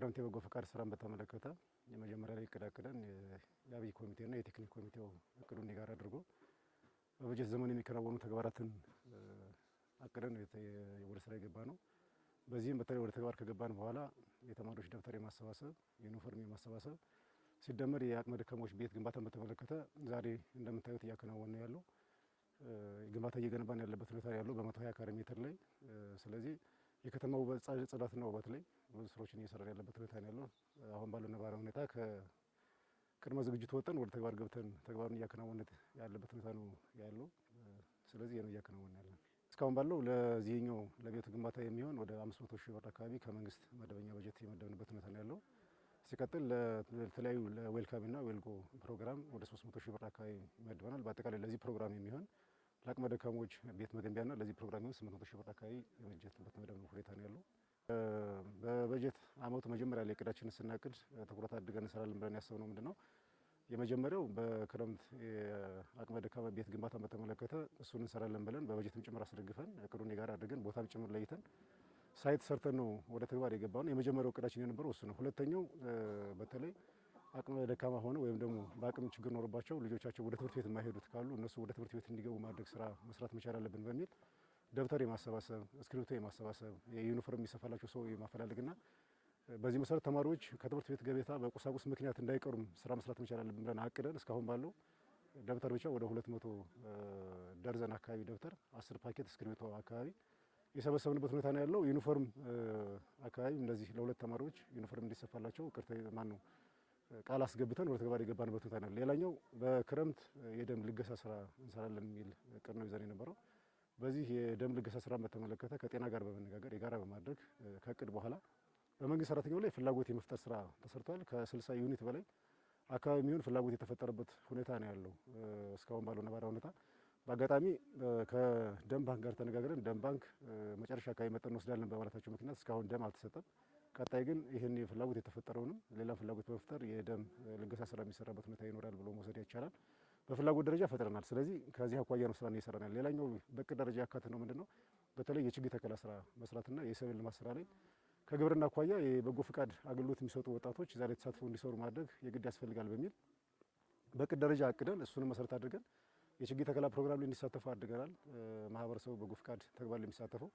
የክረምት የበጎ ፈቃድ ስራን በተመለከተ የመጀመሪያ ላይ እቅድ የአብይ ኮሚቴና የቴክኒክ ኮሚቴው እቅዱን ጋር አድርጎ በበጀት ዘመን የሚከናወኑ ተግባራትን አቅደን ወደ ስራ የገባ ነው። በዚህም በተለይ ወደ ተግባር ከገባን በኋላ የተማሪዎች ደብተር የማሰባሰብ ዩኒፎርም የማሰባሰብ ሲደመር የአቅመ ደካሞች ቤት ግንባታን በተመለከተ ዛሬ እንደምታዩት እያከናወነ ያለው ግንባታ እየገነባን ያለበት ሁኔታ ያለው በ120 ካሬ ሜትር ላይ ስለዚህ የከተማው ጽዳትና ውበት ላይ ብዙ ስራዎችን እየሰራን ያለበት ሁኔታ ያለው አሁን ባለው ነባራዊ ሁኔታ ከቅድመ ዝግጅት ወጥተን ወደ ተግባር ገብተን ተግባሩን እያከናወነ ያለበት ሁኔታ ነው ያለው። ስለዚህ ነው እያከናወነ ያለው። እስካሁን ባለው ለዚህኛው ለቤቱ ግንባታ የሚሆን ወደ 500 ሺህ ብር አካባቢ ከመንግስት መደበኛ በጀት የመደብንበት ሁኔታ ነው ያለው። ሲቀጥል ለተለያዩ ለዌልካምና ዌልጎ ፕሮግራም ወደ 300 ሺህ ብር አካባቢ መድበናል። በአጠቃላይ ለዚህ ፕሮግራም የሚሆን ለአቅመ ደካሞች ቤት መገንቢያና ለዚህ ፕሮግራም የሚሆን 800 ሺህ ብር አካባቢ የበጀትበት መደብነው ሁኔታ ነው ያለው። በበጀት አመቱ መጀመሪያ ላይ እቅዳችንን ስናቅድ ትኩረት አድርገን እንሰራለን ብለን ያሰብነው ምንድነው የመጀመሪያው በክረምት የአቅመ ደካማ ቤት ግንባታን በተመለከተ እሱን እንሰራለን ብለን በበጀትም ጭምር አስደግፈን እቅዱን የጋራ አድርገን ቦታም ጭምር ለይተን ሳይት ሰርተን ነው ወደ ተግባር የገባነው። የመጀመሪያው እቅዳችን የነበረው እሱ ነው። ሁለተኛው በተለይ አቅመ ደካማ ሆነ ወይም ደግሞ በአቅም ችግር ኖርባቸው ልጆቻቸው ወደ ትምህርት ቤት የማይሄዱት ካሉ እነሱ ወደ ትምህርት ቤት እንዲገቡ ማድረግ ስራ መስራት መቻል አለብን በሚል ደብተር የማሰባሰብ እስክሪብቶ የማሰባሰብ የዩኒፎርም የሚሰፋላቸው ሰው የማፈላለግና በዚህ መሰረት ተማሪዎች ከትምህርት ቤት ገበታ በቁሳቁስ ምክንያት እንዳይቀሩም ስራ መስራት መቻል አለብን ብለን አቅደን እስካሁን ባለው ደብተር ብቻ ወደ 200 ደርዘን አካባቢ ደብተር 10 ፓኬት እስክሪብቶ አካባቢ የሰበሰብንበት ሁኔታ ነው ያለው። ዩኒፎርም አካባቢ እንደዚህ ለሁለት ተማሪዎች ዩኒፎርም እንዲሰፋላቸው ቃል አስገብተን ወደ ተግባር የገባንበት ሁኔታ ነው። ሌላኛው በክረምት የደም ልገሳ ስራ እንሰራለን የሚል እቅድ ነው ይዘን የነበረው። በዚህ የደም ልገሳ ስራ በተመለከተ ከጤና ጋር በመነጋገር የጋራ በማድረግ ከእቅድ በኋላ በመንግስት ሰራተኛው ላይ ፍላጎት የመፍጠር ስራ ተሰርቷል። ከ60 ዩኒት በላይ አካባቢ የሚሆን ፍላጎት የተፈጠረበት ሁኔታ ነው ያለው እስካሁን ባለው ነባራዊ ሁኔታ። በአጋጣሚ ከደም ባንክ ጋር ተነጋግረን ደም ባንክ መጨረሻ አካባቢ መጠን እንወስዳለን በማለታቸው ምክንያት እስካሁን ደም አልተሰጠም። ቀጣይ ግን ይህን ፍላጎት የተፈጠረውንም ሌላ ፍላጎት በመፍጠር የደም ልገሳ ስራ የሚሰራበት ሁኔታ ይኖራል ብሎ መውሰድ ይቻላል። በፍላጎት ደረጃ ፈጥረናል። ስለዚህ ከዚህ አኳያ ነው ስራ እየሰራናል። ሌላኛው በእቅድ ደረጃ ያካተተው ምንድነው በተለይ የችግኝ ተከላ ስራ መስራትና የሰብል ልማት ስራ ላይ ከግብርና አኳያ የበጎ ፍቃድ አገልግሎት የሚሰጡ ወጣቶች ዛሬ ተሳትፎ እንዲሰሩ ማድረግ የግድ ያስፈልጋል በሚል በእቅድ ደረጃ አቅደን እሱንም መሰረት አድርገን የችግኝ ተከላ ፕሮግራም ላይ እንዲሳተፉ አድርገናል። ማህበረሰቡ በጎ ፍቃድ ተግባር ላይ የሚሳተፈው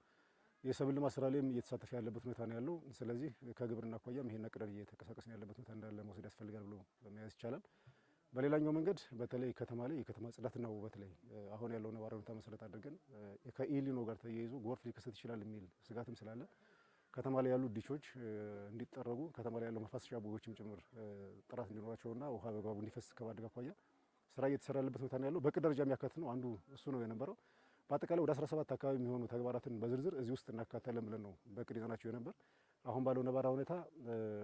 የሰብል ልማት ስራ ላይም እየተሳተፈ ያለበት ሁኔታ ነው ያለው። ስለዚህ ከግብርና አኳያም ይሄን አቅደን እየተንቀሳቀስን ያለበት ሁኔታ እንዳለ መውሰድ ያስፈልጋል ብሎ መያዝ ይቻላል። በሌላኛው መንገድ በተለይ ከተማ ላይ የከተማ ጽዳትና ውበት ላይ አሁን ያለው ነባራዊ ሁኔታ መሰረት አድርገን ከኢሊኖ ጋር ተያይዞ ጎርፍ ሊከሰት ይችላል የሚል ስጋትም ስላለ ከተማ ላይ ያሉ ዲቾች እንዲጠረጉ ከተማ ላይ ያለው መፋሰሻ ቦዮችም ጭምር ጥራት እንዲኖራቸውና ውሃ በአግባቡ እንዲፈስ ከማድረግ አኳያ ስራ እየተሰራ ያለበት ሁኔታ ነው ያለው። በእቅድ ደረጃ የሚያካትት ነው አንዱ እሱ ነው የነበረው። በአጠቃላይ ወደ 17 አካባቢ የሚሆኑ ተግባራትን በዝርዝር እዚህ ውስጥ እናካተለን ብለን ነው በእቅድ ይዘናቸው የነበር። አሁን ባለው ነባራዊ ሁኔታ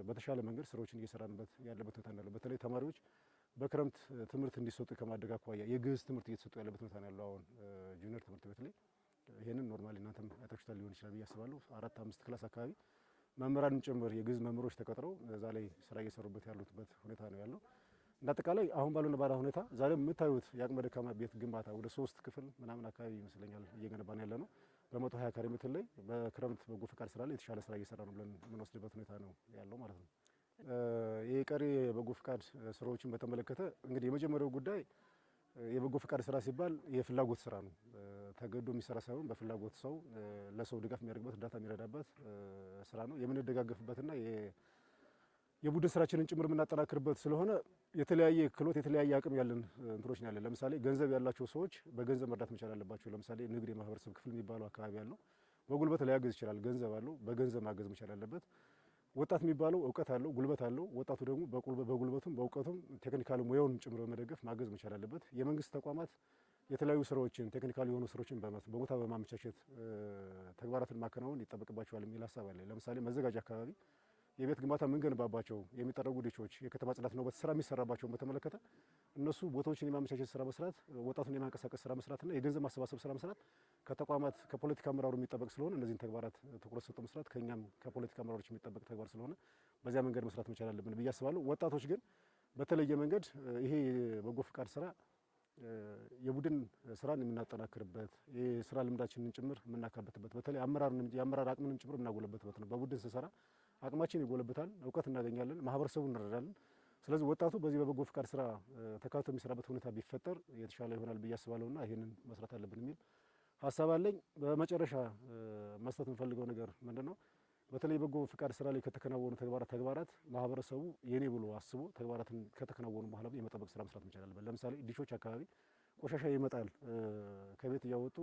በተሻለ መንገድ ስራዎችን እየሰራንበት ያለበት ሁኔታ ነው ያለው። በተለይ ተማሪዎች በክረምት ትምህርት እንዲሰጡ ከማድረግ አኳያ የግዕዝ ትምህርት እየተሰጡ ያለበት ሁኔታ ነው ያለው። አሁን ጁኒየር ትምህርት ቤት ላይ ይሄንን ኖርማሊ እናንተም አይታችሁታል ሊሆን ይችላል ብዬ አስባለሁ። 4-5 ክላስ አካባቢ መምህራን ጭምር የግዕዝ መምህሮች ተቀጥረው እዛ ላይ ስራ እየሰሩበት ያሉበት ሁኔታ ነው ያለው። እንዳጠቃላይ አሁን ባለው ነባራዊ ሁኔታ ዛሬ የምታዩት የአቅመ ደካማ ቤት ግንባታ ወደ 3 ክፍል ምናምን አካባቢ ይመስለኛል እየገነባን ያለ ነው። በ120 ካሬ ሜትር ላይ በክረምት በጎ ፈቃድ ስራ ላይ የተሻለ ስራ እየሰራ ነው ብለን የምንወስድበት ሁኔታ ነው ያለው ማለት ነው። የቀሪ የበጎ ፈቃድ ስራዎችን በተመለከተ እንግዲህ የመጀመሪያው ጉዳይ የበጎ ፈቃድ ስራ ሲባል የፍላጎት ስራ ነው። ተገዶ የሚሰራ ሳይሆን በፍላጎት ሰው ለሰው ድጋፍ የሚያደርግበት እርዳታ የሚረዳበት ስራ ነው። የምንደጋገፍበትና የቡድን ስራችንን ጭምር የምናጠናክርበት ስለሆነ የተለያየ ክህሎት የተለያየ አቅም ያለን እንትሮች ነው ያለን። ለምሳሌ ገንዘብ ያላቸው ሰዎች በገንዘብ መርዳት መቻል አለባቸው። ለምሳሌ ንግድ የማህበረሰብ ክፍል የሚባለው አካባቢ ያለው በጉልበት ሊያገዝ ይችላል። ገንዘብ አለው፣ በገንዘብ ማገዝ መቻል አለበት። ወጣት የሚባለው እውቀት አለው፣ ጉልበት አለው። ወጣቱ ደግሞ በጉልበቱም በእውቀቱም ቴክኒካል ሙያውን ጭምር በመደገፍ ማገዝ መቻል አለበት። የመንግስት ተቋማት የተለያዩ ስራዎችን ቴክኒካል የሆኑ ስራዎችን በቦታ በማመቻቸት ተግባራትን ማከናወን ይጠበቅባቸዋል የሚል ሀሳብ አለ። ለምሳሌ መዘጋጃ አካባቢ የቤት ግንባታ የምንገነባባቸው የሚጠረጉ ዲቾች የከተማ ጽዳትና ውበት ስራ የሚሰራባቸውን በተመለከተ እነሱ ቦታዎችን የማመቻቸት ስራ መስራት፣ ወጣቱን የማንቀሳቀስ ስራ መስራትና የገንዘብ ማሰባሰብ ስራ መስራት ከተቋማት ከፖለቲካ አመራሩ የሚጠበቅ ስለሆነ እነዚህን ተግባራት ትኩረት ሰጥቶ መስራት ከኛም ከፖለቲካ አመራሮች የሚጠበቅ ተግባር ስለሆነ በዚያ መንገድ መስራት መቻል አለብን ብዬ አስባለሁ። ወጣቶች ግን በተለየ መንገድ ይሄ በጎ ፍቃድ ስራ የቡድን ስራን የምናጠናክርበት የስራ ልምዳችንን ጭምር የምናካበትበት በተለይ የአመራር አቅምንም ጭምር የምናጎለበትበት ነው። በቡድን ስንሰራ አቅማችን ይጎለብታል፣ እውቀት እናገኛለን፣ ማህበረሰቡን እንረዳለን። ስለዚህ ወጣቱ በዚህ በበጎ ፍቃድ ስራ ተካቶ የሚሰራበት ሁኔታ ቢፈጠር የተሻለ ይሆናል ብዬ አስባለሁና ይሄንን መስራት አለብን የሚል ሀሳብ አለኝ። በመጨረሻ መስጠት የምፈልገው ነገር ምንድነው? በተለይ በጎ ፍቃድ ስራ ላይ ከተከናወኑ ተግባራት ማህበረሰቡ የኔ ብሎ አስቦ ተግባራትን ከተከናወኑ በኋላ የመጠበቅ ስራ መስራት መቻል አለበት። ለምሳሌ ዲሾች አካባቢ ቆሻሻ ይመጣል። ከቤት እያወጡ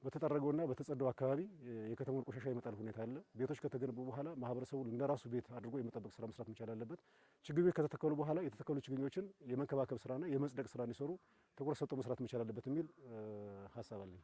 በተጠረገውና በተጸዳው አካባቢ የከተማውን ቆሻሻ ይመጣል ሁኔታ አለ። ቤቶች ከተገነቡ በኋላ ማህበረሰቡ እንደራሱ ቤት አድርጎ የመጠበቅ ስራ መስራት መቻል አለበት። ችግኞች ከተተከሉ በኋላ የተተከሉ ችግኞችን የመንከባከብ ስራና የመጽደቅ ስራ እንዲሰሩ ትኩረት ሰጥቶ መስራት መቻል አለበት የሚል ሀሳብ አለኝ።